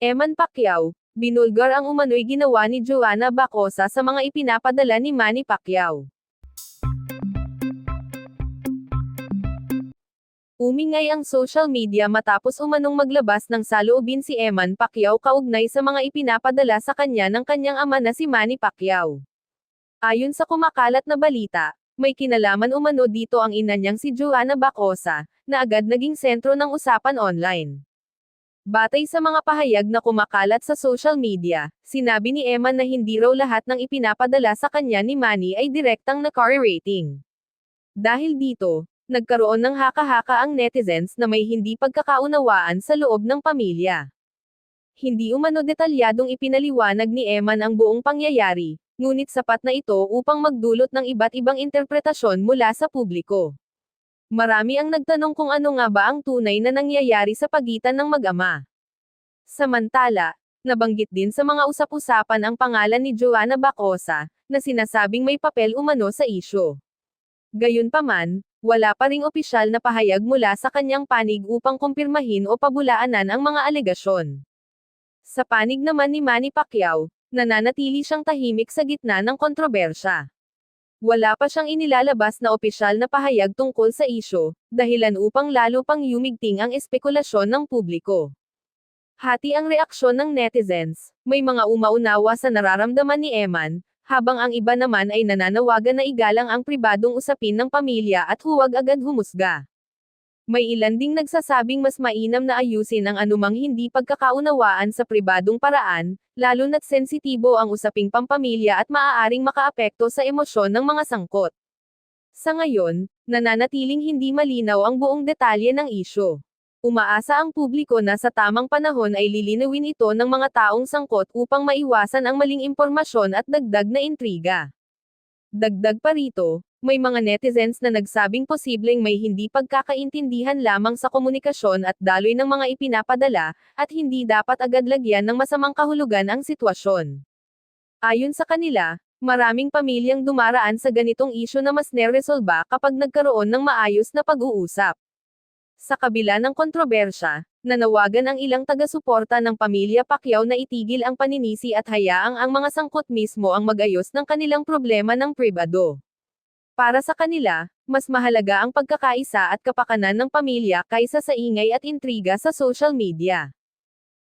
Eman Pacquiao, binulgar ang umano'y ginawa ni Joanna Bacosa sa mga ipinapadala ni Manny Pacquiao. Umingay ang social media matapos umanong maglabas ng saloobin si Eman Pacquiao kaugnay sa mga ipinapadala sa kanya ng kanyang ama na si Manny Pacquiao. Ayon sa kumakalat na balita, may kinalaman umano dito ang ina niyang si Joanna Bacosa, na agad naging sentro ng usapan online. Batay sa mga pahayag na kumakalat sa social media, sinabi ni Eman na hindi raw lahat ng ipinapadala sa kanya ni Manny ay direktang na-rating. Dahil dito, nagkaroon ng haka-haka ang netizens na may hindi pagkakaunawaan sa loob ng pamilya. Hindi umano detalyadong ipinaliwanag ni Eman ang buong pangyayari, ngunit sapat na ito upang magdulot ng iba't ibang interpretasyon mula sa publiko. Marami ang nagtanong kung ano nga ba ang tunay na nangyayari sa pagitan ng mag-ama. Samantala, nabanggit din sa mga usap-usapan ang pangalan ni Joanna Bacosa, na sinasabing may papel umano sa isyu. Gayunpaman, wala pa ring opisyal na pahayag mula sa kanyang panig upang kumpirmahin o pabulaanan ang mga alegasyon. Sa panig naman ni Manny Pacquiao, nananatili siyang tahimik sa gitna ng kontrobersya. Wala pa siyang inilalabas na opisyal na pahayag tungkol sa isyu, dahilan upang lalo pang yumigting ang espekulasyon ng publiko. Hati ang reaksyon ng netizens, may mga umaunawa sa nararamdaman ni Eman, habang ang iba naman ay nananawagan na igalang ang pribadong usapin ng pamilya at huwag agad humusga. May ilan ding nagsasabing mas mainam na ayusin ang anumang hindi pagkakaunawaan sa pribadong paraan, lalo na't sensitibo ang usaping pampamilya at maaaring makaapekto sa emosyon ng mga sangkot. Sa ngayon, nananatiling hindi malinaw ang buong detalye ng isyu. Umaasa ang publiko na sa tamang panahon ay lilinawin ito ng mga taong sangkot upang maiwasan ang maling impormasyon at dagdag na intriga. Dagdag pa rito, may mga netizens na nagsabing posibleng may hindi pagkakaintindihan lamang sa komunikasyon at daloy ng mga ipinapadala, at hindi dapat agad lagyan ng masamang kahulugan ang sitwasyon. Ayon sa kanila, maraming pamilyang dumaraan sa ganitong isyu na mas neresolba kapag nagkaroon ng maayos na pag-uusap. Sa kabila ng kontrobersya, nanawagan ang ilang taga-suporta ng pamilya Pacquiao na itigil ang paninisi at hayaang ang mga sangkot mismo ang mag-ayos ng kanilang problema ng pribado. Para sa kanila, mas mahalaga ang pagkakaisa at kapakanan ng pamilya kaysa sa ingay at intriga sa social media.